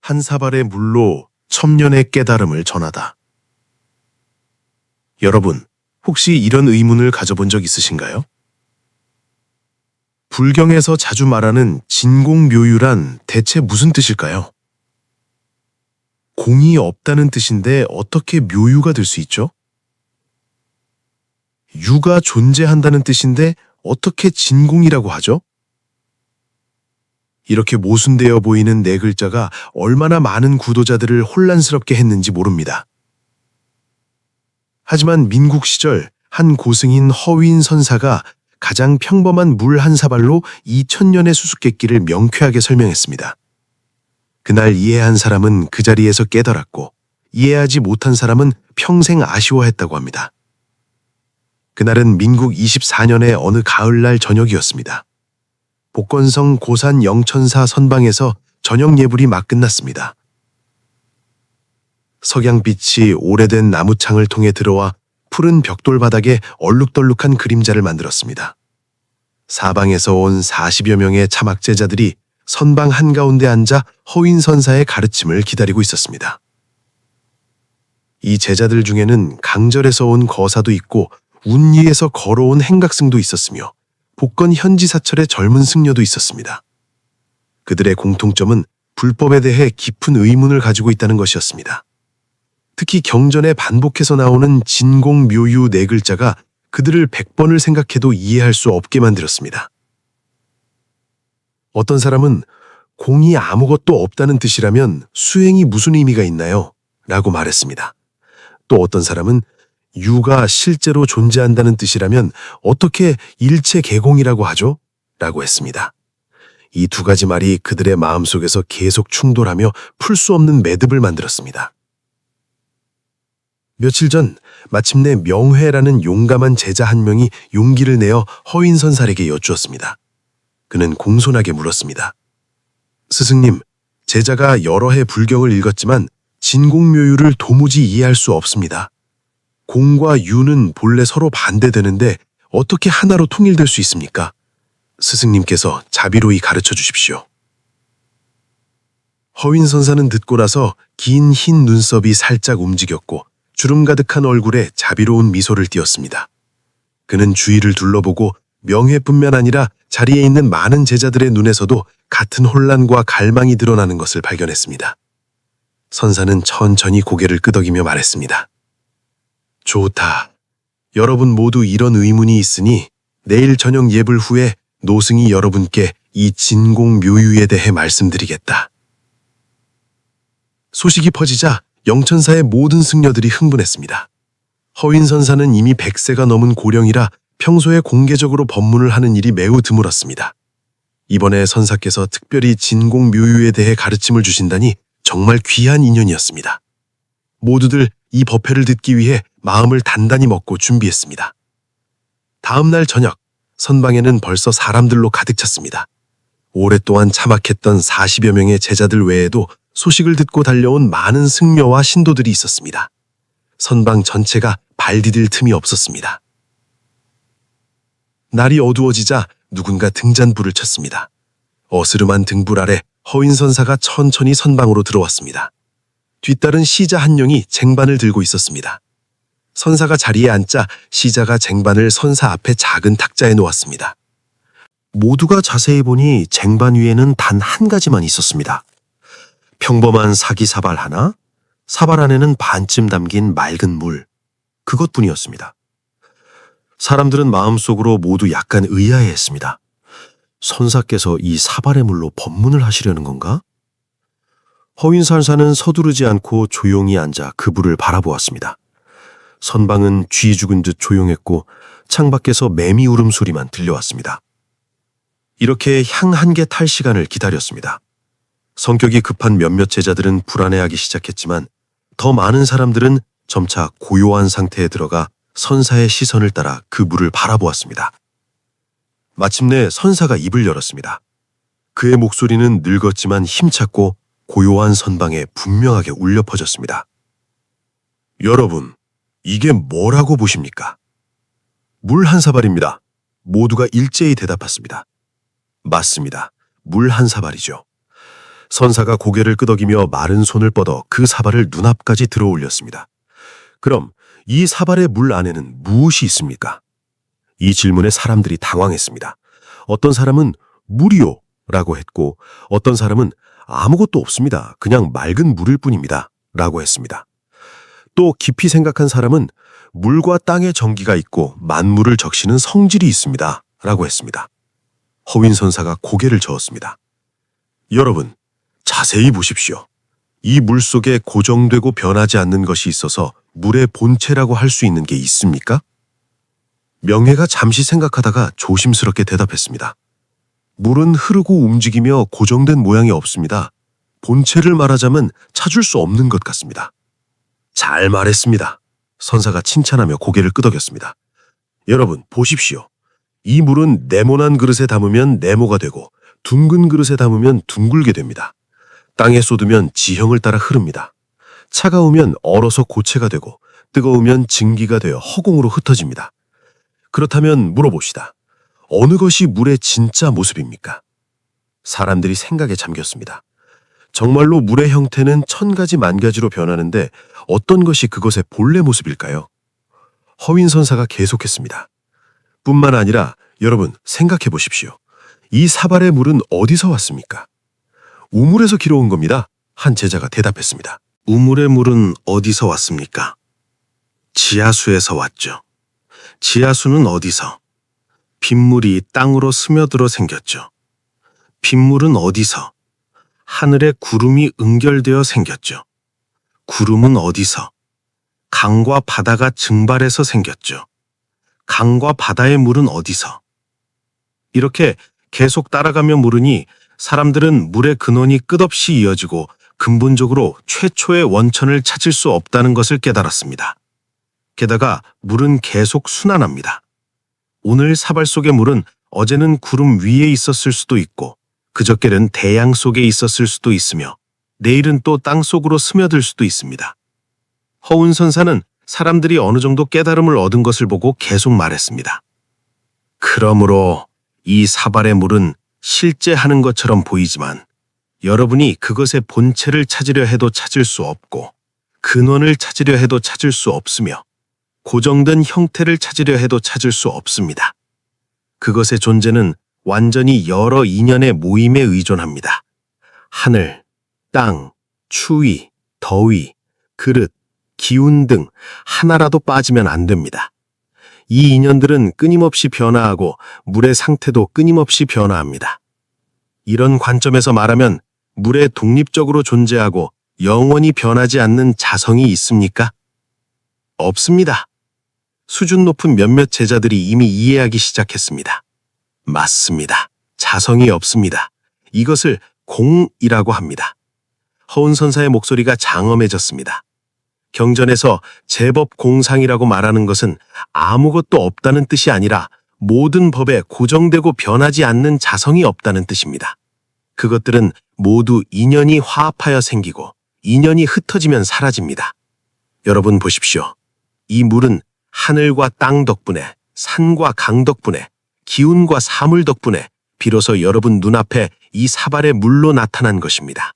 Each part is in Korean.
한 사발의 물로 천년의 깨달음을 전하다. 여러분, 혹시 이런 의문을 가져본 적 있으신가요? 불경에서 자주 말하는 진공묘유란 대체 무슨 뜻일까요? 공이 없다는 뜻인데 어떻게 묘유가 될 수 있죠? 유가 존재한다는 뜻인데 어떻게 진공이라고 하죠? 이렇게 모순되어 보이는 네 글자가 얼마나 많은 구도자들을 혼란스럽게 했는지 모릅니다. 하지만 민국 시절 한 고승인 허윈 선사가 가장 평범한 물 한 사발로 2000년의 수수께끼를 명쾌하게 설명했습니다. 그날 이해한 사람은 그 자리에서 깨달았고 이해하지 못한 사람은 평생 아쉬워했다고 합니다. 그날은 민국 24년의 어느 가을날 저녁이었습니다. 복건성 고산 영천사 선방에서 저녁 예불이 막 끝났습니다. 석양빛이 오래된 나무창을 통해 들어와 푸른 벽돌 바닥에 얼룩덜룩한 그림자를 만들었습니다. 사방에서 온 40여 명의 차막 제자들이 선방 한가운데 앉아 허윈 선사의 가르침을 기다리고 있었습니다. 이 제자들 중에는 강절에서 온 거사도 있고 운리에서 걸어온 행각승도 있었으며 복건 현지사철의 젊은 승려도 있었습니다. 그들의 공통점은 불법에 대해 깊은 의문을 가지고 있다는 것이었습니다. 특히 경전에 반복해서 나오는 진공묘유 네 글자가 그들을 100번을 생각해도 이해할 수 없게 만들었습니다. 어떤 사람은 공이 아무것도 없다는 뜻이라면 수행이 무슨 의미가 있나요? 라고 말했습니다. 또 어떤 사람은 유가 실제로 존재한다는 뜻이라면 어떻게 일체 개공이라고 하죠? 라고 했습니다. 이 두 가지 말이 그들의 마음속에서 계속 충돌하며 풀 수 없는 매듭을 만들었습니다. 며칠 전 마침내 명회라는 용감한 제자 한 명이 용기를 내어 허윈 선사에게 여쭈었습니다. 그는 공손하게 물었습니다. 스승님, 제자가 여러 해 불경을 읽었지만 진공묘유를 도무지 이해할 수 없습니다. 공과 유는 본래 서로 반대되는데 어떻게 하나로 통일될 수 있습니까? 스승님께서 자비로이 가르쳐 주십시오. 허윈 선사는 듣고 나서 긴 흰 눈썹이 살짝 움직였고 주름 가득한 얼굴에 자비로운 미소를 띄었습니다. 그는 주위를 둘러보고 명회뿐만 아니라 자리에 있는 많은 제자들의 눈에서도 같은 혼란과 갈망이 드러나는 것을 발견했습니다. 선사는 천천히 고개를 끄덕이며 말했습니다. 좋다. 여러분 모두 이런 의문이 있으니 내일 저녁 예불 후에 노승이 여러분께 이 진공묘유에 대해 말씀드리겠다. 소식이 퍼지자 영천사의 모든 승려들이 흥분했습니다. 허윈 선사는 이미 100세가 넘은 고령이라 평소에 공개적으로 법문을 하는 일이 매우 드물었습니다. 이번에 선사께서 특별히 진공묘유에 대해 가르침을 주신다니 정말 귀한 인연이었습니다. 모두들 이 법회를 듣기 위해 마음을 단단히 먹고 준비했습니다. 다음 날 저녁, 선방에는 벌써 사람들로 가득 찼습니다. 오랫동안 참악했던 40여 명의 제자들 외에도 소식을 듣고 달려온 많은 승려와 신도들이 있었습니다. 선방 전체가 발 디딜 틈이 없었습니다. 날이 어두워지자 누군가 등잔불을 쳤습니다. 어스름한 등불 아래 허윈 선사가 천천히 선방으로 들어왔습니다. 뒤따른 시자 한 명이 쟁반을 들고 있었습니다. 선사가 자리에 앉자 시자가 쟁반을 선사 앞에 작은 탁자에 놓았습니다. 모두가 자세히 보니 쟁반 위에는 단 한 가지만 있었습니다. 평범한 사기사발 하나, 사발 안에는 반쯤 담긴 맑은 물, 그것뿐이었습니다. 사람들은 마음속으로 모두 약간 의아해했습니다. 선사께서 이 사발의 물로 법문을 하시려는 건가? 허윈 선사는 서두르지 않고 조용히 앉아 그 불을 바라보았습니다. 선방은 쥐 죽은 듯 조용했고 창밖에서 매미 울음소리만 들려왔습니다. 이렇게 향 한 개 탈 시간을 기다렸습니다. 성격이 급한 몇몇 제자들은 불안해하기 시작했지만 더 많은 사람들은 점차 고요한 상태에 들어가 선사의 시선을 따라 그 물을 바라보았습니다. 마침내 선사가 입을 열었습니다. 그의 목소리는 늙었지만 힘찼고 고요한 선방에 분명하게 울려 퍼졌습니다. 여러분, 이게 뭐라고 보십니까? 물 한 사발입니다. 모두가 일제히 대답했습니다. 맞습니다. 물 한 사발이죠. 선사가 고개를 끄덕이며 마른 손을 뻗어 그 사발을 눈앞까지 들어올렸습니다. 그럼 이 사발의 물 안에는 무엇이 있습니까? 이 질문에 사람들이 당황했습니다. 어떤 사람은 물이요 라고 했고 어떤 사람은 아무것도 없습니다. 그냥 맑은 물일 뿐입니다. 라고 했습니다. 또 깊이 생각한 사람은 물과 땅의 정기가 있고 만물을 적시는 성질이 있습니다. 라고 했습니다. 허윈선사가 고개를 저었습니다. 여러분, 자세히 보십시오. 이 물 속에 고정되고 변하지 않는 것이 있어서 물의 본체라고 할 수 있는 게 있습니까? 명예가 잠시 생각하다가 조심스럽게 대답했습니다. 물은 흐르고 움직이며 고정된 모양이 없습니다. 본체를 말하자면 찾을 수 없는 것 같습니다. 잘 말했습니다. 선사가 칭찬하며 고개를 끄덕였습니다. 여러분, 보십시오. 이 물은 네모난 그릇에 담으면 네모가 되고 둥근 그릇에 담으면 둥글게 됩니다. 땅에 쏟으면 지형을 따라 흐릅니다. 차가우면 얼어서 고체가 되고 뜨거우면 증기가 되어 허공으로 흩어집니다. 그렇다면 물어봅시다. 어느 것이 물의 진짜 모습입니까? 사람들이 생각에 잠겼습니다. 정말로 물의 형태는 천 가지 만 가지로 변하는데 어떤 것이 그것의 본래 모습일까요? 허윈선사가 계속했습니다. 뿐만 아니라 여러분 생각해 보십시오. 이 사발의 물은 어디서 왔습니까? 우물에서 길어온 겁니다. 한 제자가 대답했습니다. 우물의 물은 어디서 왔습니까? 지하수에서 왔죠. 지하수는 어디서? 빗물이 땅으로 스며들어 생겼죠. 빗물은 어디서? 하늘에 구름이 응결되어 생겼죠. 구름은 어디서? 강과 바다가 증발해서 생겼죠. 강과 바다의 물은 어디서? 이렇게 계속 따라가며 물으니 사람들은 물의 근원이 끝없이 이어지고 근본적으로 최초의 원천을 찾을 수 없다는 것을 깨달았습니다. 게다가 물은 계속 순환합니다. 오늘 사발 속의 물은 어제는 구름 위에 있었을 수도 있고 그저께는 대양 속에 있었을 수도 있으며 내일은 또 땅 속으로 스며들 수도 있습니다. 허운선사는 사람들이 어느 정도 깨달음을 얻은 것을 보고 계속 말했습니다. 그러므로 이 사발의 물은 실제 하는 것처럼 보이지만 여러분이 그것의 본체를 찾으려 해도 찾을 수 없고 근원을 찾으려 해도 찾을 수 없으며 고정된 형태를 찾으려 해도 찾을 수 없습니다. 그것의 존재는 완전히 여러 인연의 모임에 의존합니다. 하늘, 땅, 추위, 더위, 그릇, 기운 등 하나라도 빠지면 안 됩니다. 이 인연들은 끊임없이 변화하고 물의 상태도 끊임없이 변화합니다. 이런 관점에서 말하면 물에 독립적으로 존재하고 영원히 변하지 않는 자성이 있습니까? 없습니다. 수준 높은 몇몇 제자들이 이미 이해하기 시작했습니다. 맞습니다. 자성이 없습니다. 이것을 공이라고 합니다. 허운선사의 목소리가 장엄해졌습니다. 경전에서 제법 공상이라고 말하는 것은 아무것도 없다는 뜻이 아니라 모든 법에 고정되고 변하지 않는 자성이 없다는 뜻입니다. 그것들은 모두 인연이 화합하여 생기고 인연이 흩어지면 사라집니다. 여러분 보십시오. 이 물은 하늘과 땅 덕분에, 산과 강 덕분에, 기운과 사물 덕분에 비로소 여러분 눈앞에 이 사발의 물로 나타난 것입니다.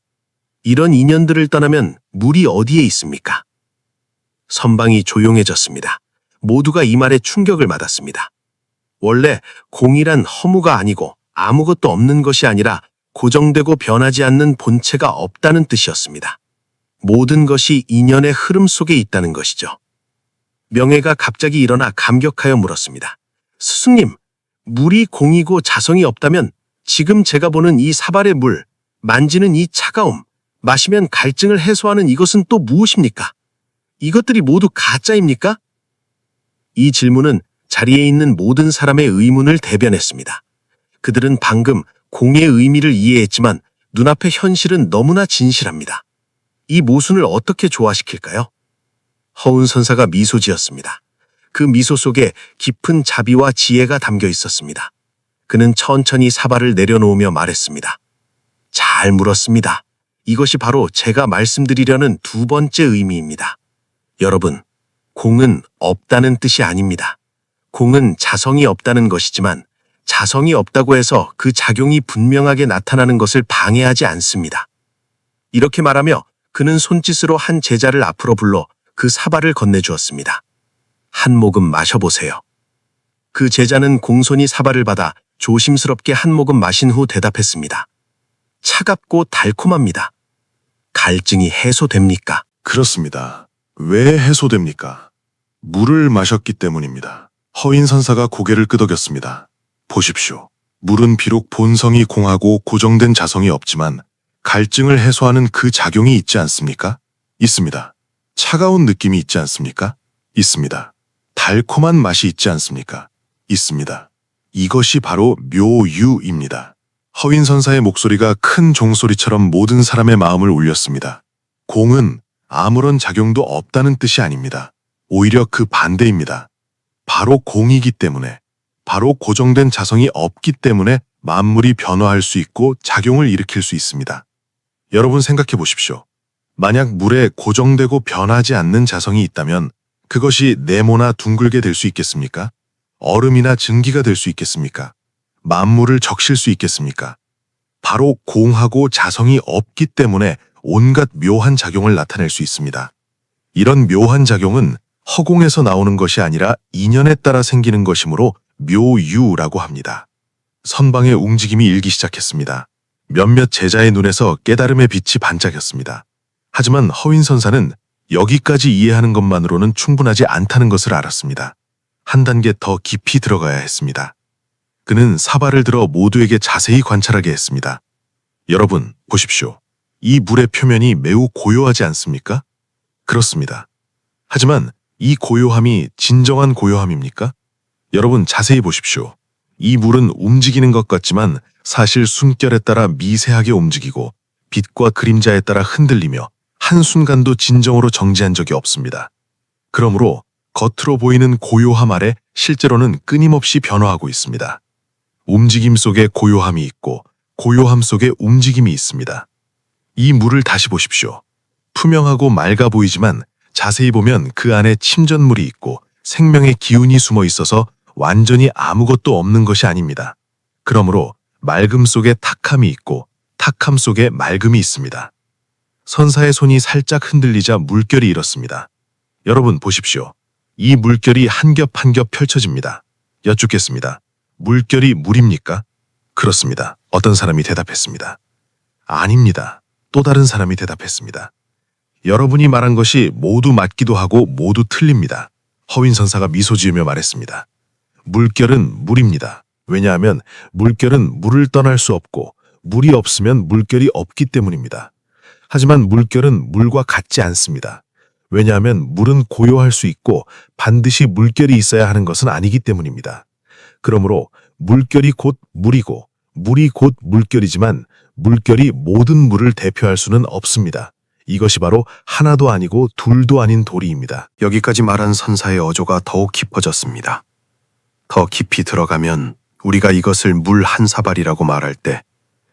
이런 인연들을 떠나면 물이 어디에 있습니까? 선방이 조용해졌습니다. 모두가 이 말에 충격을 받았습니다. 원래 공이란 허무가 아니고 아무것도 없는 것이 아니라 고정되고 변하지 않는 본체가 없다는 뜻이었습니다. 모든 것이 인연의 흐름 속에 있다는 것이죠. 명예가 갑자기 일어나 감격하여 물었습니다. 스승님, 물이 공이고 자성이 없다면 지금 제가 보는 이 사발의 물, 만지는 이 차가움, 마시면 갈증을 해소하는 이것은 또 무엇입니까? 이것들이 모두 가짜입니까? 이 질문은 자리에 있는 모든 사람의 의문을 대변했습니다. 그들은 방금 공의 의미를 이해했지만 눈앞의 현실은 너무나 진실합니다. 이 모순을 어떻게 조화시킬까요? 허운선사가 미소 지었습니다. 그 미소 속에 깊은 자비와 지혜가 담겨 있었습니다. 그는 천천히 사발을 내려놓으며 말했습니다. 잘 물었습니다. 이것이 바로 제가 말씀드리려는 두 번째 의미입니다. 여러분, 공은 없다는 뜻이 아닙니다. 공은 자성이 없다는 것이지만 자성이 없다고 해서 그 작용이 분명하게 나타나는 것을 방해하지 않습니다. 이렇게 말하며 그는 손짓으로 한 제자를 앞으로 불러 그 사발을 건네주었습니다. 한 모금 마셔보세요. 그 제자는 공손히 사발을 받아 조심스럽게 한 모금 마신 후 대답했습니다. 차갑고 달콤합니다. 갈증이 해소됩니까? 그렇습니다. 왜 해소됩니까? 물을 마셨기 때문입니다. 허인선사가 고개를 끄덕였습니다. 보십시오. 물은 비록 본성이 공하고 고정된 자성이 없지만 갈증을 해소하는 그 작용이 있지 않습니까? 있습니다. 차가운 느낌이 있지 않습니까? 있습니다. 달콤한 맛이 있지 않습니까? 있습니다. 이것이 바로 묘유입니다. 허인선사의 목소리가 큰 종소리처럼 모든 사람의 마음을 울렸습니다. 공은 아무런 작용도 없다는 뜻이 아닙니다. 오히려 그 반대입니다. 바로 공이기 때문에, 바로 고정된 자성이 없기 때문에 만물이 변화할 수 있고 작용을 일으킬 수 있습니다. 여러분 생각해 보십시오. 만약 물에 고정되고 변하지 않는 자성이 있다면 그것이 네모나 둥글게 될 수 있겠습니까? 얼음이나 증기가 될 수 있겠습니까? 만물을 적실 수 있겠습니까? 바로 공하고 자성이 없기 때문에 온갖 묘한 작용을 나타낼 수 있습니다. 이런 묘한 작용은 허공에서 나오는 것이 아니라 인연에 따라 생기는 것이므로 묘유라고 합니다. 선방의 움직임이 일기 시작했습니다. 몇몇 제자의 눈에서 깨달음의 빛이 반짝였습니다. 하지만 허인선사는 여기까지 이해하는 것만으로는 충분하지 않다는 것을 알았습니다. 한 단계 더 깊이 들어가야 했습니다. 그는 사발을 들어 모두에게 자세히 관찰하게 했습니다. 여러분, 보십시오. 이 물의 표면이 매우 고요하지 않습니까? 그렇습니다. 하지만 이 고요함이 진정한 고요함입니까? 여러분 자세히 보십시오. 이 물은 움직이는 것 같지만 사실 숨결에 따라 미세하게 움직이고 빛과 그림자에 따라 흔들리며 한순간도 진정으로 정지한 적이 없습니다. 그러므로 겉으로 보이는 고요함 아래 실제로는 끊임없이 변화하고 있습니다. 움직임 속에 고요함이 있고 고요함 속에 움직임이 있습니다. 이 물을 다시 보십시오. 투명하고 맑아 보이지만 자세히 보면 그 안에 침전물이 있고 생명의 기운이 숨어 있어서 완전히 아무것도 없는 것이 아닙니다. 그러므로 맑음 속에 탁함이 있고 탁함 속에 맑음이 있습니다. 선사의 손이 살짝 흔들리자 물결이 일었습니다. 여러분 보십시오. 이 물결이 한 겹 한 겹 펼쳐집니다. 여쭙겠습니다. 물결이 물입니까? 그렇습니다. 어떤 사람이 대답했습니다. 아닙니다. 또 다른 사람이 대답했습니다. 여러분이 말한 것이 모두 맞기도 하고 모두 틀립니다. 허윈선사가 미소 지으며 말했습니다. 물결은 물입니다. 왜냐하면 물결은 물을 떠날 수 없고 물이 없으면 물결이 없기 때문입니다. 하지만 물결은 물과 같지 않습니다. 왜냐하면 물은 고요할 수 있고 반드시 물결이 있어야 하는 것은 아니기 때문입니다. 그러므로 물결이 곧 물이고 물이 곧 물결이지만 물결이 모든 물을 대표할 수는 없습니다. 이것이 바로 하나도 아니고 둘도 아닌 도리입니다. 여기까지 말한 선사의 어조가 더욱 깊어졌습니다. 더 깊이 들어가면 우리가 이것을 물 한 사발이라고 말할 때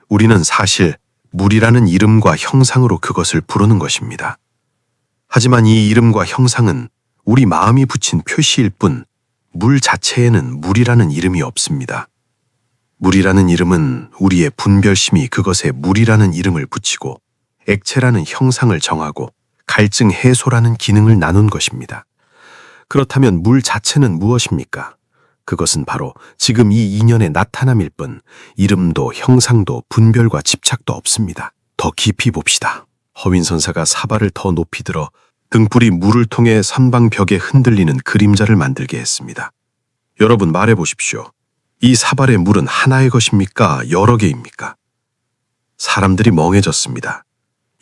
우리는 사실 물이라는 이름과 형상으로 그것을 부르는 것입니다. 하지만 이 이름과 형상은 우리 마음이 붙인 표시일 뿐 물 자체에는 물이라는 이름이 없습니다. 물이라는 이름은 우리의 분별심이 그것에 물이라는 이름을 붙이고 액체라는 형상을 정하고 갈증 해소라는 기능을 나눈 것입니다. 그렇다면 물 자체는 무엇입니까? 그것은 바로 지금 이 인연의 나타남일 뿐 이름도 형상도 분별과 집착도 없습니다. 더 깊이 봅시다. 허윈선사가 사발을 더 높이 들어 등불이 물을 통해 선방 벽에 흔들리는 그림자를 만들게 했습니다. 여러분 말해보십시오. 이 사발의 물은 하나의 것입니까? 여러 개입니까? 사람들이 멍해졌습니다.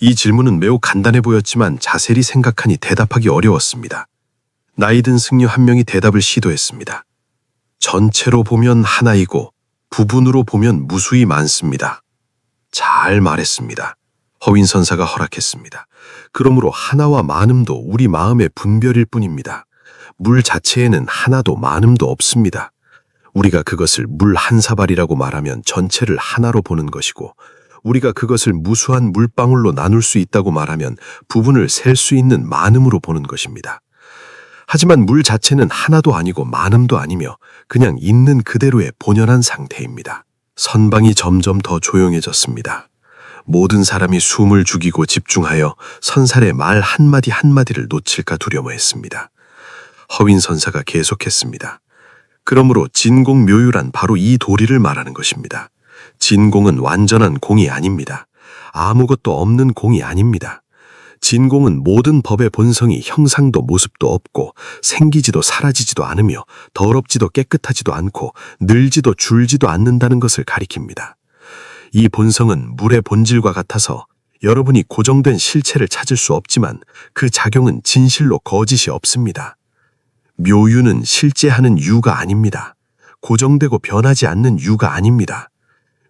이 질문은 매우 간단해 보였지만 자세히 생각하니 대답하기 어려웠습니다. 나이든 승려 한 명이 대답을 시도했습니다. 전체로 보면 하나이고 부분으로 보면 무수히 많습니다. 잘 말했습니다. 허윈선사가 허락했습니다. 그러므로 하나와 많음도 우리 마음의 분별일 뿐입니다. 물 자체에는 하나도 많음도 없습니다. 우리가 그것을 물 한 사발이라고 말하면 전체를 하나로 보는 것이고 우리가 그것을 무수한 물방울로 나눌 수 있다고 말하면 부분을 셀 수 있는 많음으로 보는 것입니다. 하지만 물 자체는 하나도 아니고 많음도 아니며 그냥 있는 그대로의 본연한 상태입니다. 선방이 점점 더 조용해졌습니다. 모든 사람이 숨을 죽이고 집중하여 선살의 말 한마디 한마디를 놓칠까 두려워했습니다. 허윈 선사가 계속했습니다. 그러므로 진공 묘유란 바로 이 도리를 말하는 것입니다. 진공은 완전한 공이 아닙니다. 아무것도 없는 공이 아닙니다. 진공은 모든 법의 본성이 형상도 모습도 없고 생기지도 사라지지도 않으며 더럽지도 깨끗하지도 않고 늘지도 줄지도 않는다는 것을 가리킵니다. 이 본성은 물의 본질과 같아서 여러분이 고정된 실체를 찾을 수 없지만 그 작용은 진실로 거짓이 없습니다. 묘유는 실제 하는 유가 아닙니다. 고정되고 변하지 않는 유가 아닙니다.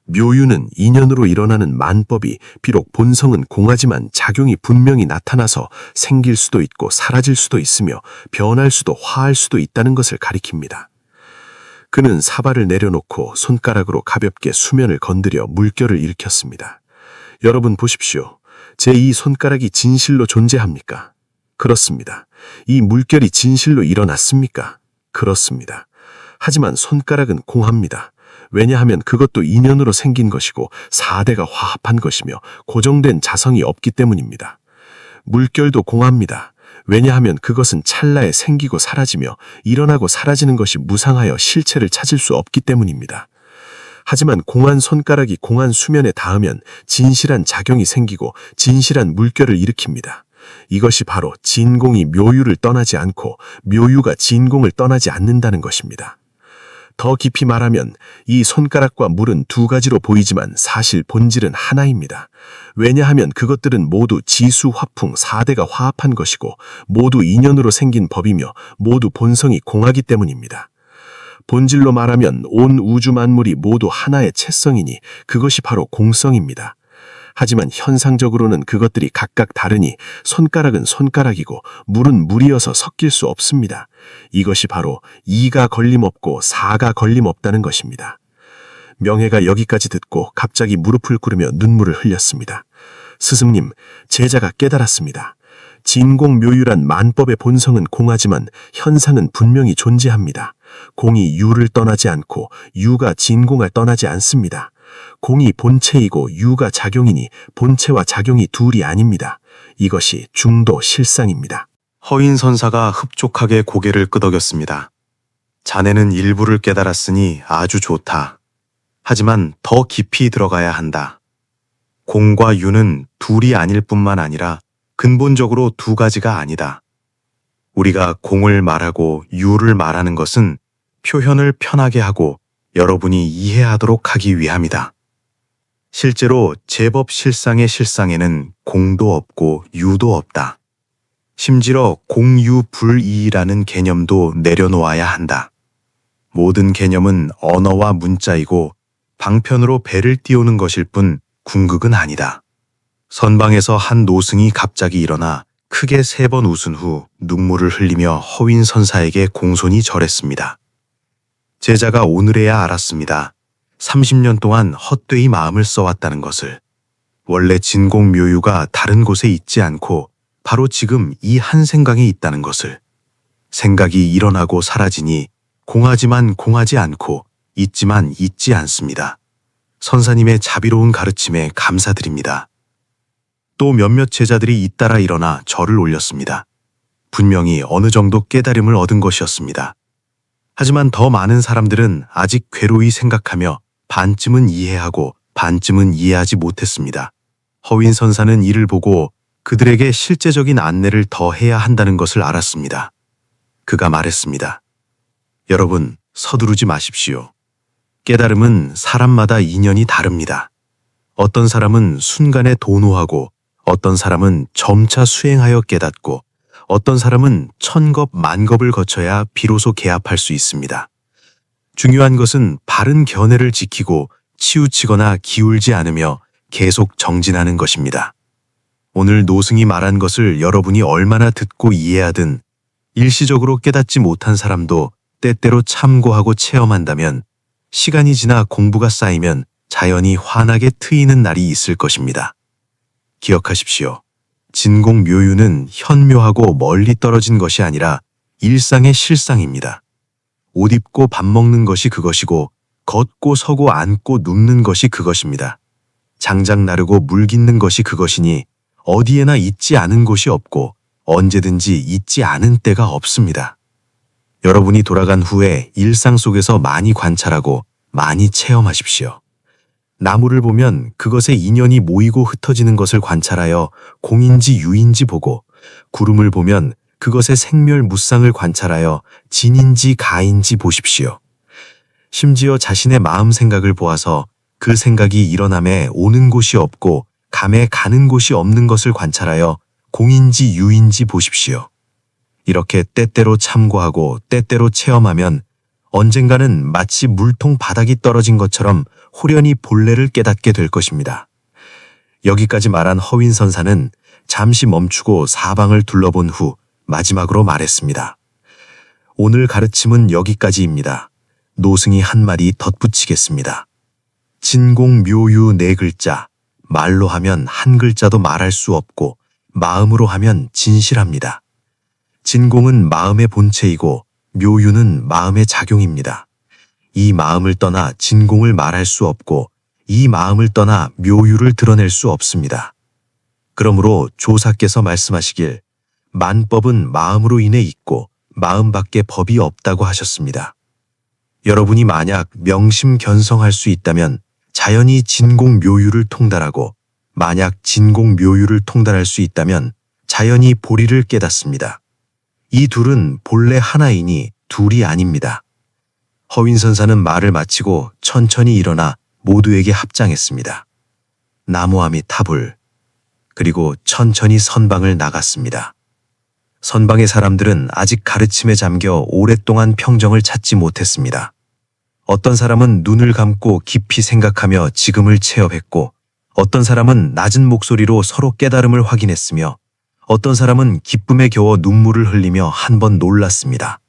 묘유는 인연으로 일어나는 만법이 비록 본성은 공하지만 작용이 분명히 나타나서 생길 수도 있고 사라질 수도 있으며 변할 수도 화할 수도 있다는 것을 가리킵니다. 그는 사발을 내려놓고 손가락으로 가볍게 수면을 건드려 물결을 일으켰습니다. 여러분 보십시오. 제 이 손가락이 진실로 존재합니까? 그렇습니다. 이 물결이 진실로 일어났습니까? 그렇습니다. 하지만 손가락은 공합니다. 왜냐하면 그것도 인연으로 생긴 것이고 사대가 화합한 것이며 고정된 자성이 없기 때문입니다. 물결도 공합니다. 왜냐하면 그것은 찰나에 생기고 사라지며 일어나고 사라지는 것이 무상하여 실체를 찾을 수 없기 때문입니다. 하지만 공한 손가락이 공한 수면에 닿으면 진실한 작용이 생기고 진실한 물결을 일으킵니다. 이것이 바로 진공이 묘유를 떠나지 않고 묘유가 진공을 떠나지 않는다는 것입니다. 더 깊이 말하면 이 손가락과 물은 두 가지로 보이지만 사실 본질은 하나입니다. 왜냐하면 그것들은 모두 지수, 화풍, 사대가 화합한 것이고 모두 인연으로 생긴 법이며 모두 본성이 공하기 때문입니다. 본질로 말하면 온 우주 만물이 모두 하나의 채성이니 그것이 바로 공성입니다. 하지만 현상적으로는 그것들이 각각 다르니 손가락은 손가락이고 물은 물이어서 섞일 수 없습니다. 이것이 바로 이가 걸림없고 사가 걸림없다는 것입니다. 명예가 여기까지 듣고 갑자기 무릎을 꿇으며 눈물을 흘렸습니다. 스승님, 제자가 깨달았습니다. 진공묘유란 만법의 본성은 공하지만 현상은 분명히 존재합니다. 공이 유를 떠나지 않고 유가 진공을 떠나지 않습니다. 공이 본체이고 유가 작용이니 본체와 작용이 둘이 아닙니다. 이것이 중도 실상입니다. 허인 선사가 흡족하게 고개를 끄덕였습니다. 자네는 일부를 깨달았으니 아주 좋다. 하지만 더 깊이 들어가야 한다. 공과 유는 둘이 아닐 뿐만 아니라 근본적으로 두 가지가 아니다. 우리가 공을 말하고 유를 말하는 것은 표현을 편하게 하고 여러분이 이해하도록 하기 위함이다. 실제로 제법 실상의 실상에는 공도 없고 유도 없다. 심지어 공유불이라는 개념도 내려놓아야 한다. 모든 개념은 언어와 문자이고 방편으로 배를 띄우는 것일 뿐 궁극은 아니다. 선방에서 한 노승이 갑자기 일어나 크게 3번 웃은 후 눈물을 흘리며 허윈 선사에게 공손히 절했습니다. 제자가 오늘에야 알았습니다. 30년 동안 헛되이 마음을 써왔다는 것을. 원래 진공묘유가 다른 곳에 있지 않고 바로 지금 이 한 생각에 있다는 것을. 생각이 일어나고 사라지니 공하지만 공하지 않고 있지만 있지 않습니다. 선사님의 자비로운 가르침에 감사드립니다. 또 몇몇 제자들이 잇따라 일어나 절을 올렸습니다. 분명히 어느 정도 깨달음을 얻은 것이었습니다. 하지만 더 많은 사람들은 아직 괴로이 생각하며 반쯤은 이해하고 반쯤은 이해하지 못했습니다. 허윈 선사는 이를 보고 그들에게 실제적인 안내를 더 해야 한다는 것을 알았습니다. 그가 말했습니다. 여러분, 서두르지 마십시오. 깨달음은 사람마다 인연이 다릅니다. 어떤 사람은 순간에 도노하고 어떤 사람은 점차 수행하여 깨닫고 어떤 사람은 천겁 만겁을 거쳐야 비로소 개합할 수 있습니다. 중요한 것은 바른 견해를 지키고 치우치거나 기울지 않으며 계속 정진하는 것입니다. 오늘 노승이 말한 것을 여러분이 얼마나 듣고 이해하든 일시적으로 깨닫지 못한 사람도 때때로 참고하고 체험한다면 시간이 지나 공부가 쌓이면 자연히 환하게 트이는 날이 있을 것입니다. 기억하십시오. 진공묘유는 현묘하고 멀리 떨어진 것이 아니라 일상의 실상입니다. 옷 입고 밥 먹는 것이 그것이고 걷고 서고 앉고 눕는 것이 그것입니다. 장작 나르고 물 깃는 것이 그것이니 어디에나 있지 않은 곳이 없고 언제든지 있지 않은 때가 없습니다. 여러분이 돌아간 후에 일상 속에서 많이 관찰하고 많이 체험하십시오. 나무를 보면 그것의 인연이 모이고 흩어지는 것을 관찰하여 공인지 유인지 보고, 구름을 보면 그것의 생멸무쌍을 관찰하여 진인지 가인지 보십시오. 심지어 자신의 마음 생각을 보아서 그 생각이 일어남에 오는 곳이 없고 감에 가는 곳이 없는 것을 관찰하여 공인지 유인지 보십시오. 이렇게 때때로 참고하고 때때로 체험하면 언젠가는 마치 물통 바닥이 떨어진 것처럼 호련히 본래를 깨닫게 될 것입니다. 여기까지 말한 허윈선사는 잠시 멈추고 사방을 둘러본 후 마지막으로 말했습니다. 오늘 가르침은 여기까지입니다. 노승이 한 마디 덧붙이겠습니다. 진공묘유 네 글자, 말로 하면 한 글자도 말할 수 없고 마음으로 하면 진실합니다. 진공은 마음의 본체이고 묘유는 마음의 작용입니다. 이 마음을 떠나 진공을 말할 수 없고 이 마음을 떠나 묘유를 드러낼 수 없습니다. 그러므로 조사께서 말씀하시길 만법은 마음으로 인해 있고 마음밖에 법이 없다고 하셨습니다. 여러분이 만약 명심견성할 수 있다면 자연히 진공묘유를 통달하고, 만약 진공묘유를 통달할 수 있다면 자연히 보리를 깨닫습니다. 이 둘은 본래 하나이니 둘이 아닙니다. 허윈선사는 말을 마치고 천천히 일어나 모두에게 합장했습니다. 나무아미 타불. 그리고 천천히 선방을 나갔습니다. 선방의 사람들은 아직 가르침에 잠겨 오랫동안 평정을 찾지 못했습니다. 어떤 사람은 눈을 감고 깊이 생각하며 지금을 체험했고, 어떤 사람은 낮은 목소리로 서로 깨달음을 확인했으며, 어떤 사람은 기쁨에 겨워 눈물을 흘리며 한 번 놀랐습니다.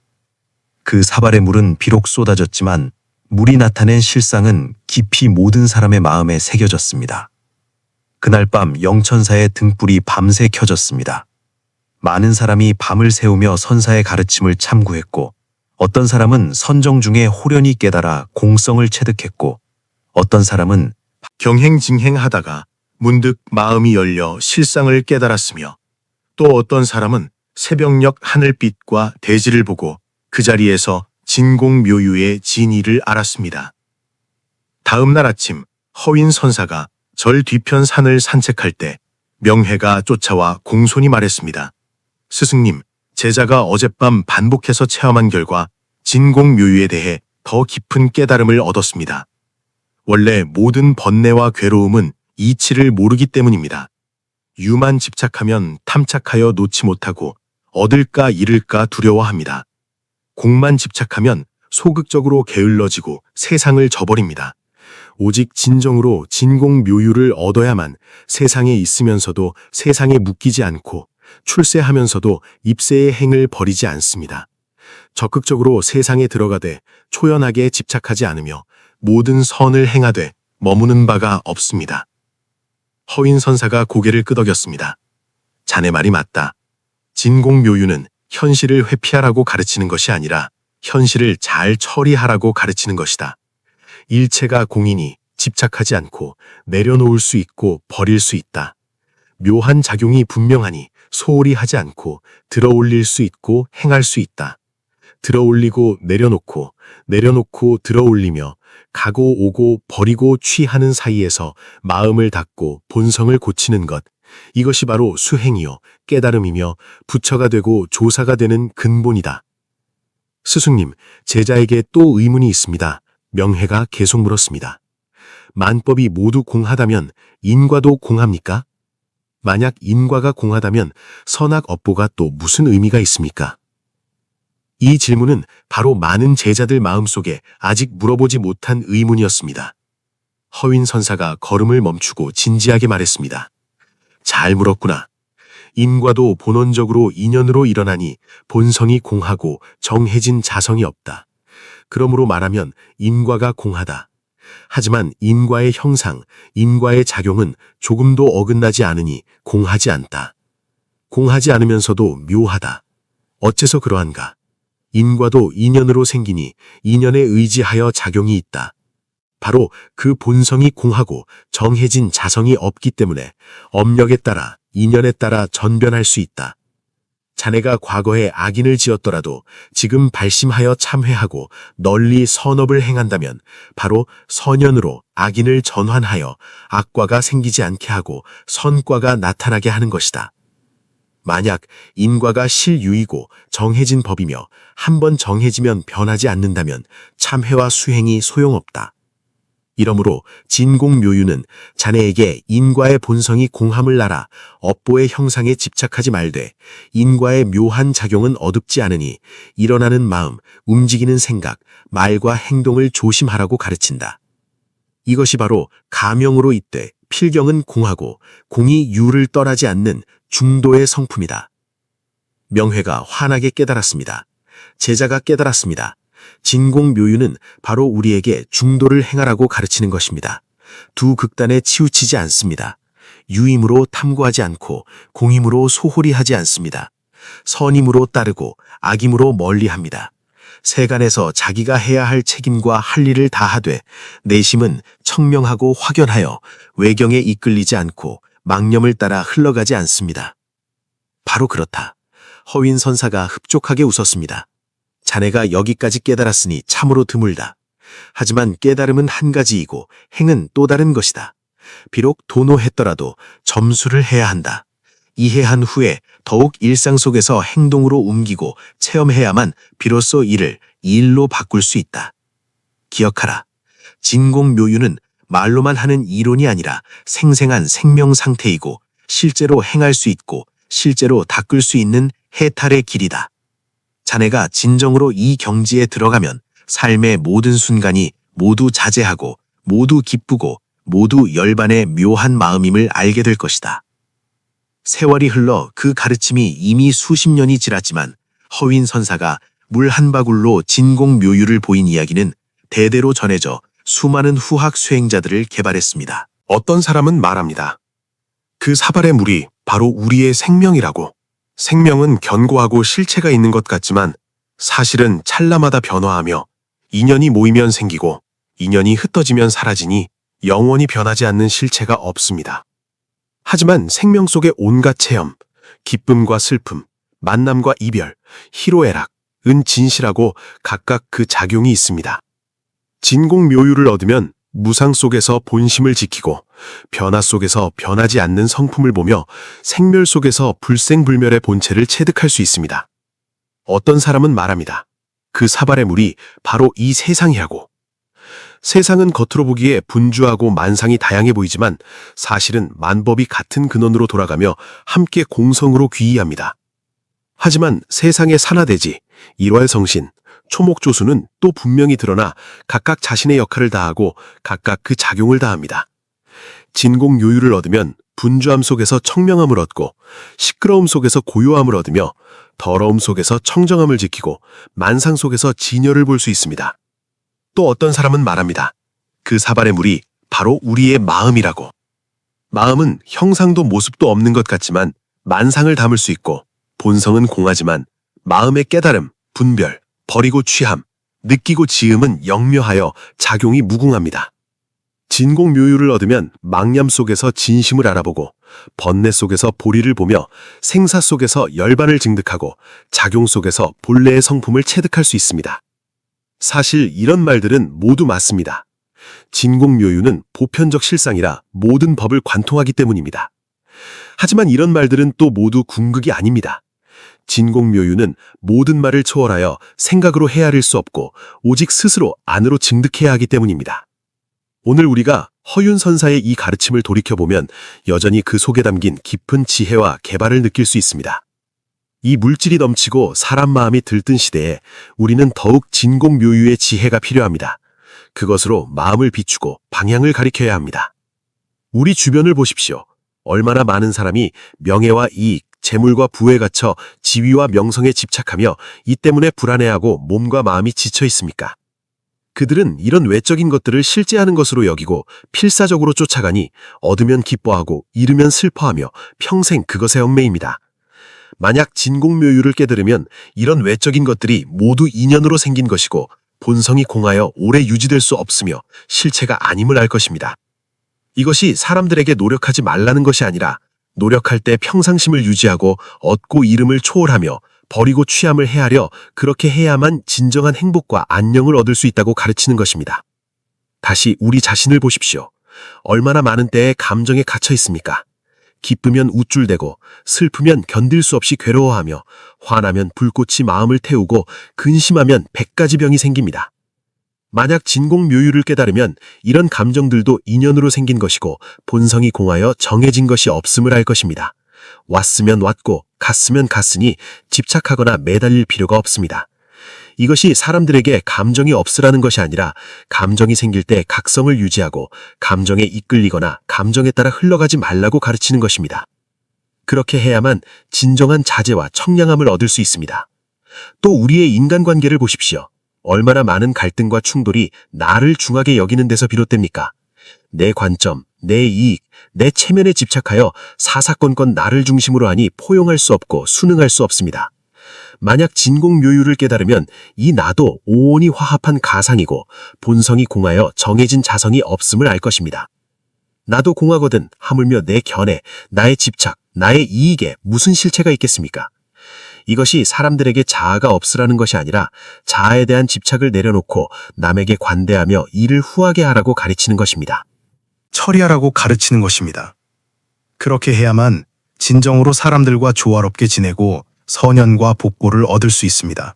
그 사발의 물은 비록 쏟아졌지만 물이 나타낸 실상은 깊이 모든 사람의 마음에 새겨졌습니다. 그날 밤 영천사의 등불이 밤새 켜졌습니다. 많은 사람이 밤을 새우며 선사의 가르침을 참고했고, 어떤 사람은 선정 중에 호련히 깨달아 공성을 체득했고, 어떤 사람은 경행징행하다가 문득 마음이 열려 실상을 깨달았으며, 또 어떤 사람은 새벽녘 하늘빛과 대지를 보고 그 자리에서 진공묘유의 진의를 알았습니다. 다음 날 아침 허윈 선사가 절 뒤편 산을 산책할 때 명혜가 쫓아와 공손히 말했습니다. 스승님, 제자가 어젯밤 반복해서 체험한 결과 진공묘유에 대해 더 깊은 깨달음을 얻었습니다. 원래 모든 번뇌와 괴로움은 이치를 모르기 때문입니다. 유만 집착하면 탐착하여 놓지 못하고 얻을까 잃을까 두려워합니다. 공만 집착하면 소극적으로 게을러지고 세상을 저버립니다. 오직 진정으로 진공묘유를 얻어야만 세상에 있으면서도 세상에 묶이지 않고 출세하면서도 입세의 행을 버리지 않습니다. 적극적으로 세상에 들어가되 초연하게 집착하지 않으며 모든 선을 행하되 머무는 바가 없습니다. 허윈 선사가 고개를 끄덕였습니다. 자네 말이 맞다. 진공묘유는 현실을 회피하라고 가르치는 것이 아니라 현실을 잘 처리하라고 가르치는 것이다. 일체가 공이니 집착하지 않고 내려놓을 수 있고 버릴 수 있다. 묘한 작용이 분명하니 소홀히 하지 않고 들어올릴 수 있고 행할 수 있다. 들어올리고 내려놓고 내려놓고 들어올리며 가고 오고 버리고 취하는 사이에서 마음을 닫고 본성을 고치는 것, 이것이 바로 수행이요 깨달음이며 부처가 되고 조사가 되는 근본이다. 스승님, 제자에게 또 의문이 있습니다. 명혜가 계속 물었습니다. 만법이 모두 공하다면 인과도 공합니까? 만약 인과가 공하다면 선악업보가 또 무슨 의미가 있습니까? 이 질문은 바로 많은 제자들 마음속에 아직 물어보지 못한 의문이었습니다. 허윈 선사가 걸음을 멈추고 진지하게 말했습니다. 잘 물었구나. 인과도 본원적으로 인연으로 일어나니 본성이 공하고 정해진 자성이 없다. 그러므로 말하면 인과가 공하다. 하지만 인과의 형상, 인과의 작용은 조금도 어긋나지 않으니 공하지 않다. 공하지 않으면서도 묘하다. 어째서 그러한가? 인과도 인연으로 생기니 인연에 의지하여 작용이 있다. 바로 그 본성이 공하고 정해진 자성이 없기 때문에 업력에 따라 인연에 따라 전변할 수 있다. 자네가 과거에 악인을 지었더라도 지금 발심하여 참회하고 널리 선업을 행한다면 바로 선연으로 악인을 전환하여 악과가 생기지 않게 하고 선과가 나타나게 하는 것이다. 만약 인과가 실유이고 정해진 법이며 한번 정해지면 변하지 않는다면 참회와 수행이 소용없다. 이러므로 진공묘유는 자네에게 인과의 본성이 공함을 알아 업보의 형상에 집착하지 말되 인과의 묘한 작용은 어둡지 않으니 일어나는 마음, 움직이는 생각, 말과 행동을 조심하라고 가르친다. 이것이 바로 가명으로 잇되 필경은 공하고 공이 유를 떠나지 않는 중도의 성품이다. 명회가 환하게 깨달았습니다. 제자가 깨달았습니다. 진공묘유는 바로 우리에게 중도를 행하라고 가르치는 것입니다. 두 극단에 치우치지 않습니다. 유임으로 탐구하지 않고 공임으로 소홀히 하지 않습니다. 선임으로 따르고 악임으로 멀리합니다. 세간에서 자기가 해야 할 책임과 할 일을 다하되 내심은 청명하고 확연하여 외경에 이끌리지 않고 망념을 따라 흘러가지 않습니다. 바로 그렇다. 허윈선사가 흡족하게 웃었습니다. 자네가 여기까지 깨달았으니 참으로 드물다. 하지만 깨달음은 한 가지이고 행은 또 다른 것이다. 비록 도노했더라도 점수를 해야 한다. 이해한 후에 더욱 일상 속에서 행동으로 옮기고 체험해야만 비로소 이를 일로 바꿀 수 있다. 기억하라. 진공묘유는 말로만 하는 이론이 아니라 생생한 생명 상태이고 실제로 행할 수 있고 실제로 닦을 수 있는 해탈의 길이다. 자네가 진정으로 이 경지에 들어가면 삶의 모든 순간이 모두 자제하고 모두 기쁘고 모두 열반의 묘한 마음임을 알게 될 것이다. 세월이 흘러 그 가르침이 이미 수십 년이 지났지만 허윈선사가 물 한 바굴로 진공묘유를 보인 이야기는 대대로 전해져 수많은 후학 수행자들을 개발했습니다. 어떤 사람은 말합니다. 그 사발의 물이 바로 우리의 생명이라고. 생명은 견고하고 실체가 있는 것 같지만 사실은 찰나마다 변화하며 인연이 모이면 생기고 인연이 흩어지면 사라지니 영원히 변하지 않는 실체가 없습니다. 하지만 생명 속의 온갖 체험, 기쁨과 슬픔, 만남과 이별, 희로애락, 은진실하고 각각 그 작용이 있습니다. 진공묘유를 얻으면 무상 속에서 본심을 지키고 변화 속에서 변하지 않는 성품을 보며 생멸 속에서 불생불멸의 본체를 체득할 수 있습니다. 어떤 사람은 말합니다. 그 사발의 물이 바로 이 세상이라고. 세상은 겉으로 보기에 분주하고 만상이 다양해 보이지만 사실은 만법이 같은 근원으로 돌아가며 함께 공성으로 귀의합니다. 하지만 세상의 산화대지, 일활성신, 초목조수는 또 분명히 드러나 각각 자신의 역할을 다하고 각각 그 작용을 다합니다. 진공요유를 얻으면 분주함 속에서 청명함을 얻고 시끄러움 속에서 고요함을 얻으며 더러움 속에서 청정함을 지키고 만상 속에서 진열을 볼 수 있습니다. 또 어떤 사람은 말합니다. 그 사발의 물이 바로 우리의 마음이라고. 마음은 형상도 모습도 없는 것 같지만 만상을 담을 수 있고 본성은 공하지만 마음의 깨달음, 분별, 버리고 취함, 느끼고 지음은 영묘하여 작용이 무궁합니다. 진공묘유를 얻으면 망념 속에서 진심을 알아보고 번뇌 속에서 보리를 보며 생사 속에서 열반을 증득하고 작용 속에서 본래의 성품을 체득할 수 있습니다. 사실 이런 말들은 모두 맞습니다. 진공묘유는 보편적 실상이라 모든 법을 관통하기 때문입니다. 하지만 이런 말들은 또 모두 궁극이 아닙니다. 진공묘유는 모든 말을 초월하여 생각으로 헤아릴 수 없고 오직 스스로 안으로 증득해야 하기 때문입니다. 오늘 우리가 허윤선사의 이 가르침을 돌이켜보면 여전히 그 속에 담긴 깊은 지혜와 개발을 느낄 수 있습니다. 이 물질이 넘치고 사람 마음이 들뜬 시대에 우리는 더욱 진공묘유의 지혜가 필요합니다. 그것으로 마음을 비추고 방향을 가리켜야 합니다. 우리 주변을 보십시오. 얼마나 많은 사람이 명예와 이익, 재물과 부에 갇혀 지위와 명성에 집착하며 이 때문에 불안해하고 몸과 마음이 지쳐 있습니까? 그들은 이런 외적인 것들을 실제하는 것으로 여기고 필사적으로 쫓아가니 얻으면 기뻐하고 잃으면 슬퍼하며 평생 그것에 얽매입니다. 만약 진공묘유를 깨달으면 이런 외적인 것들이 모두 인연으로 생긴 것이고 본성이 공하여 오래 유지될 수 없으며 실체가 아님을 알 것입니다. 이것이 사람들에게 노력하지 말라는 것이 아니라 노력할 때 평상심을 유지하고 얻고 이름을 초월하며 버리고 취함을 헤아려 그렇게 해야만 진정한 행복과 안녕을 얻을 수 있다고 가르치는 것입니다. 다시 우리 자신을 보십시오. 얼마나 많은 때에 감정에 갇혀 있습니까? 기쁘면 우쭐대고 슬프면 견딜 수 없이 괴로워하며 화나면 불꽃이 마음을 태우고 근심하면 100가지 병이 생깁니다. 만약 진공묘유를 깨달으면 이런 감정들도 인연으로 생긴 것이고 본성이 공하여 정해진 것이 없음을 알 것입니다. 왔으면 왔고 갔으면 갔으니 집착하거나 매달릴 필요가 없습니다. 이것이 사람들에게 감정이 없으라는 것이 아니라 감정이 생길 때 각성을 유지하고 감정에 이끌리거나 감정에 따라 흘러가지 말라고 가르치는 것입니다. 그렇게 해야만 진정한 자제와 청량함을 얻을 수 있습니다. 또 우리의 인간관계를 보십시오. 얼마나 많은 갈등과 충돌이 나를 중하게 여기는 데서 비롯됩니까? 내 관점, 내 이익, 내 체면에 집착하여 사사건건 나를 중심으로 하니 포용할 수 없고 순응할 수 없습니다. 만약 진공묘유를 깨달으면 이 나도 오온이 화합한 가상이고 본성이 공하여 정해진 자성이 없음을 알 것입니다. 나도 공하거든 하물며 내 견해, 나의 집착, 나의 이익에 무슨 실체가 있겠습니까? 이것이 사람들에게 자아가 없으라는 것이 아니라 자아에 대한 집착을 내려놓고 남에게 관대하며 일을 후하게 하라고 가르치는 것입니다. 처리하라고 가르치는 것입니다. 그렇게 해야만 진정으로 사람들과 조화롭게 지내고 선연과 복보를 얻을 수 있습니다.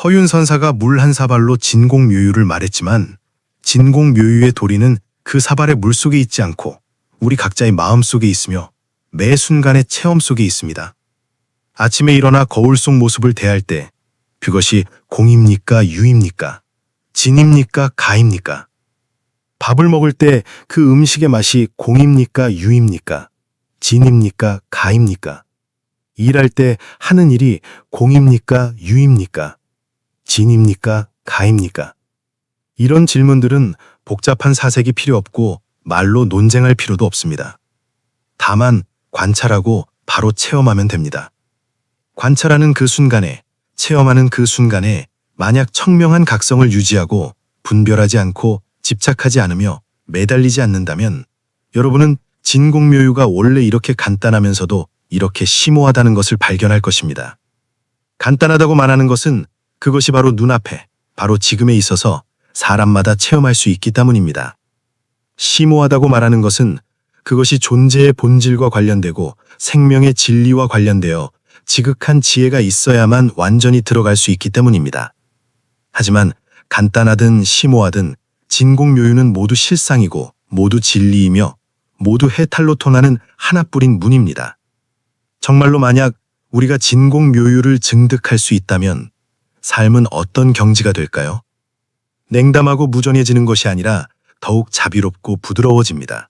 허윤 선사가 물 한 사발로 진공묘유를 말했지만 진공묘유의 도리는 그 사발의 물속에 있지 않고 우리 각자의 마음속에 있으며 매 순간의 체험 속에 있습니다. 아침에 일어나 거울 속 모습을 대할 때 그것이 공입니까 유입니까? 진입니까 가입니까? 밥을 먹을 때 그 음식의 맛이 공입니까 유입니까? 진입니까 가입니까? 일할 때 하는 일이 공입니까 유입니까? 진입니까 가입니까? 이런 질문들은 복잡한 사색이 필요 없고 말로 논쟁할 필요도 없습니다. 다만 관찰하고 바로 체험하면 됩니다. 관찰하는 그 순간에, 체험하는 그 순간에 만약 청명한 각성을 유지하고 분별하지 않고 집착하지 않으며 매달리지 않는다면 여러분은 진공묘유가 원래 이렇게 간단하면서도 이렇게 심오하다는 것을 발견할 것입니다. 간단하다고 말하는 것은 그것이 바로 눈앞에, 바로 지금에 있어서 사람마다 체험할 수 있기 때문입니다. 심오하다고 말하는 것은 그것이 존재의 본질과 관련되고 생명의 진리와 관련되어 지극한 지혜가 있어야만 완전히 들어갈 수 있기 때문입니다. 하지만 간단하든 심오하든 진공묘유는 모두 실상이고 모두 진리이며 모두 해탈로 통하는 하나뿐인 문입니다. 정말로 만약 우리가 진공묘유를 증득할 수 있다면 삶은 어떤 경지가 될까요? 냉담하고 무정해지는 것이 아니라 더욱 자비롭고 부드러워집니다.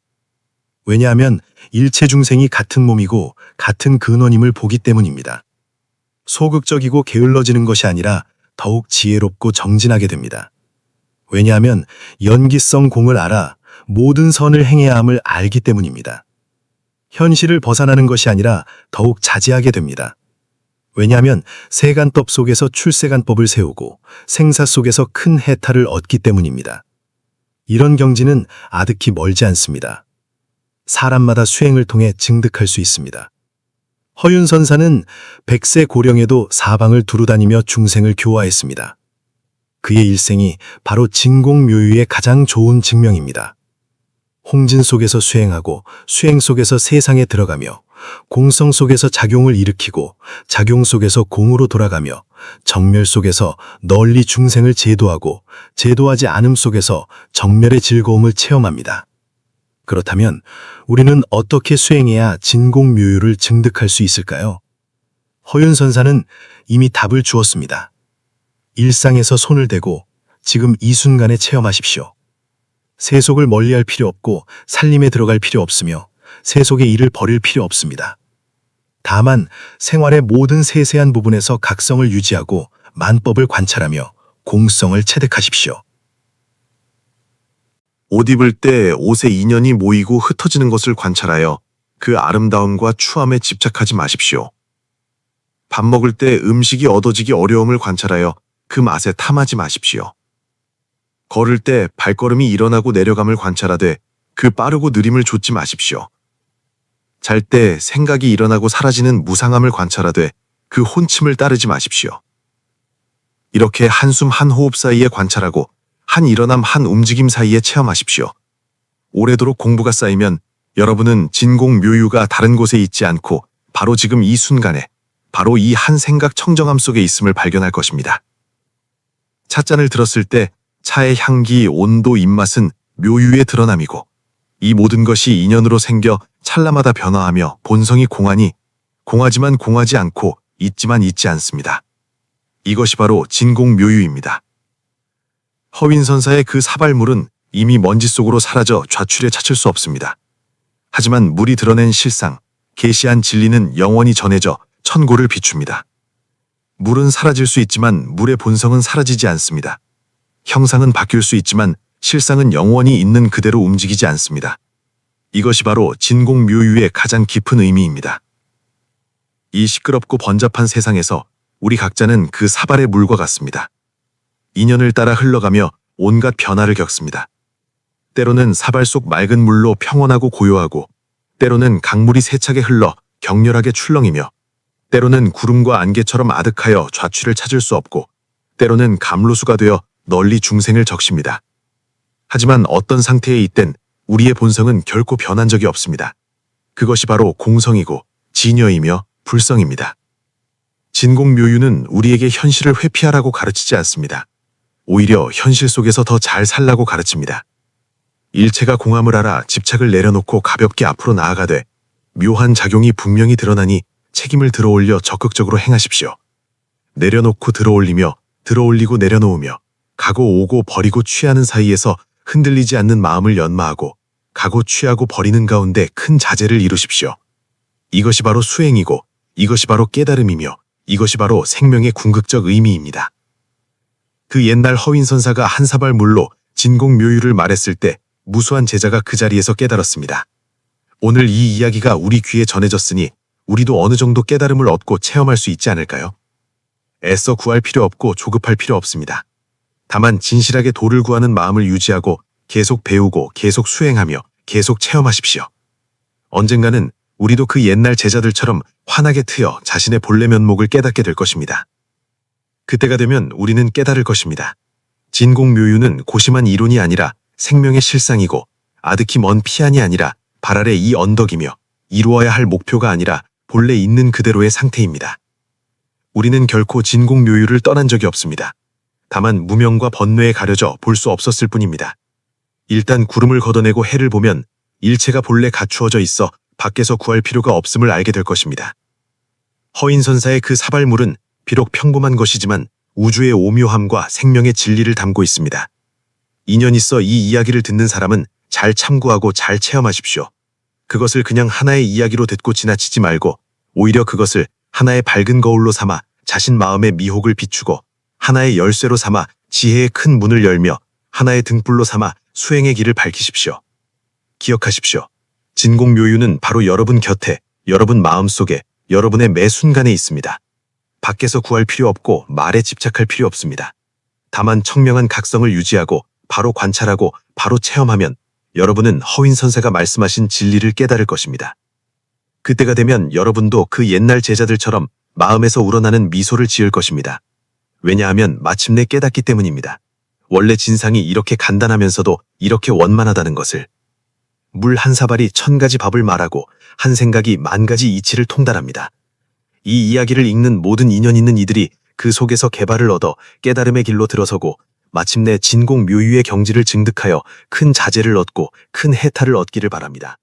왜냐하면 일체 중생이 같은 몸이고 같은 근원임을 보기 때문입니다. 소극적이고 게을러지는 것이 아니라 더욱 지혜롭고 정진하게 됩니다. 왜냐하면 연기성 공을 알아 모든 선을 행해야 함을 알기 때문입니다. 현실을 벗어나는 것이 아니라 더욱 자제하게 됩니다. 왜냐하면 세간법 속에서 출세간법을 세우고 생사 속에서 큰 해탈을 얻기 때문입니다. 이런 경지는 아득히 멀지 않습니다. 사람마다 수행을 통해 증득할 수 있습니다. 허윤 선사는 100세 고령에도 사방을 두루다니며 중생을 교화했습니다. 그의 일생이 바로 진공묘유의 가장 좋은 증명입니다. 홍진 속에서 수행하고 수행 속에서 세상에 들어가며 공성 속에서 작용을 일으키고 작용 속에서 공으로 돌아가며 정멸 속에서 널리 중생을 제도하고 제도하지 않음 속에서 정멸의 즐거움을 체험합니다. 그렇다면 우리는 어떻게 수행해야 진공묘유를 증득할 수 있을까요? 허윤 선사는 이미 답을 주었습니다. 일상에서 손을 대고 지금 이 순간에 체험하십시오. 세속을 멀리할 필요 없고 살림에 들어갈 필요 없으며 세속의 일을 버릴 필요 없습니다. 다만 생활의 모든 세세한 부분에서 각성을 유지하고 만법을 관찰하며 공성을 체득하십시오. 옷 입을 때 옷에 인연이 모이고 흩어지는 것을 관찰하여 그 아름다움과 추함에 집착하지 마십시오. 밥 먹을 때 음식이 얻어지기 어려움을 관찰하여 그 맛에 탐하지 마십시오. 걸을 때 발걸음이 일어나고 내려감을 관찰하되 그 빠르고 느림을 좇지 마십시오. 잘 때 생각이 일어나고 사라지는 무상함을 관찰하되 그 혼침을 따르지 마십시오. 이렇게 한숨 한 호흡 사이에 관찰하고 한 일어남 한 움직임 사이에 체험하십시오. 오래도록 공부가 쌓이면 여러분은 진공 묘유가 다른 곳에 있지 않고 바로 지금 이 순간에 바로 이 한 생각 청정함 속에 있음을 발견할 것입니다. 찻잔을 들었을 때 차의 향기, 온도, 입맛은 묘유의 드러남이고 이 모든 것이 인연으로 생겨 찰나마다 변화하며 본성이 공하니 공하지만 공하지 않고 있지만 있지 않습니다. 이것이 바로 진공 묘유입니다. 허윈선사의 그 사발물은 이미 먼지 속으로 사라져 좌출에 찾을 수 없습니다. 하지만 물이 드러낸 실상, 계시한 진리는 영원히 전해져 천고를 비춥니다. 물은 사라질 수 있지만 물의 본성은 사라지지 않습니다. 형상은 바뀔 수 있지만 실상은 영원히 있는 그대로 움직이지 않습니다. 이것이 바로 진공 묘유의 가장 깊은 의미입니다. 이 시끄럽고 번잡한 세상에서 우리 각자는 그 사발의 물과 같습니다. 인연을 따라 흘러가며 온갖 변화를 겪습니다. 때로는 사발 속 맑은 물로 평온하고 고요하고, 때로는 강물이 세차게 흘러 격렬하게 출렁이며, 때로는 구름과 안개처럼 아득하여 좌취를 찾을 수 없고, 때로는 감로수가 되어 널리 중생을 적십니다. 하지만 어떤 상태에 있든 우리의 본성은 결코 변한 적이 없습니다. 그것이 바로 공성이고 진여이며 불성입니다. 진공묘유는 우리에게 현실을 회피하라고 가르치지 않습니다. 오히려 현실 속에서 더 잘 살라고 가르칩니다. 일체가 공함을 알아 집착을 내려놓고 가볍게 앞으로 나아가되 묘한 작용이 분명히 드러나니 책임을 들어올려 적극적으로 행하십시오. 내려놓고 들어올리며 들어올리고 내려놓으며 가고 오고 버리고 취하는 사이에서 흔들리지 않는 마음을 연마하고 가고 취하고 버리는 가운데 큰 자제를 이루십시오. 이것이 바로 수행이고 이것이 바로 깨달음이며 이것이 바로 생명의 궁극적 의미입니다. 그 옛날 허윈선사가 한 사발 물로 진공묘유를 말했을 때 무수한 제자가 그 자리에서 깨달았습니다. 오늘 이 이야기가 우리 귀에 전해졌으니 우리도 어느 정도 깨달음을 얻고 체험할 수 있지 않을까요? 애써 구할 필요 없고 조급할 필요 없습니다. 다만 진실하게 도를 구하는 마음을 유지하고 계속 배우고 계속 수행하며 계속 체험하십시오. 언젠가는 우리도 그 옛날 제자들처럼 환하게 트여 자신의 본래 면목을 깨닫게 될 것입니다. 그때가 되면 우리는 깨달을 것입니다. 진공묘유는 고심한 이론이 아니라 생명의 실상이고 아득히 먼 피안이 아니라 발 아래 이 언덕이며 이루어야 할 목표가 아니라 본래 있는 그대로의 상태입니다. 우리는 결코 진공묘유를 떠난 적이 없습니다. 다만 무명과 번뇌에 가려져 볼 수 없었을 뿐입니다. 일단 구름을 걷어내고 해를 보면 일체가 본래 갖추어져 있어 밖에서 구할 필요가 없음을 알게 될 것입니다. 허인선사의 그 사발물은 비록 평범한 것이지만 우주의 오묘함과 생명의 진리를 담고 있습니다. 인연 있어 이 이야기를 듣는 사람은 잘 참고하고 잘 체험하십시오. 그것을 그냥 하나의 이야기로 듣고 지나치지 말고 오히려 그것을 하나의 밝은 거울로 삼아 자신 마음의 미혹을 비추고 하나의 열쇠로 삼아 지혜의 큰 문을 열며 하나의 등불로 삼아 수행의 길을 밝히십시오. 기억하십시오. 진공묘유는 바로 여러분 곁에, 여러분 마음속에, 여러분의 매 순간에 있습니다. 밖에서 구할 필요 없고 말에 집착할 필요 없습니다. 다만 청명한 각성을 유지하고 바로 관찰하고 바로 체험하면 여러분은 허윈선사가 말씀하신 진리를 깨달을 것입니다. 그때가 되면 여러분도 그 옛날 제자들처럼 마음에서 우러나는 미소를 지을 것입니다. 왜냐하면 마침내 깨닫기 때문입니다. 원래 진상이 이렇게 간단하면서도 이렇게 원만하다는 것을. 물 한 사발이 1000가지 밥을 말하고 한 생각이 10,000가지 이치를 통달합니다. 이 이야기를 읽는 모든 인연 있는 이들이 그 속에서 개발을 얻어 깨달음의 길로 들어서고 마침내 진공묘유의 경지를 증득하여 큰 자제를 얻고 큰 해탈을 얻기를 바랍니다.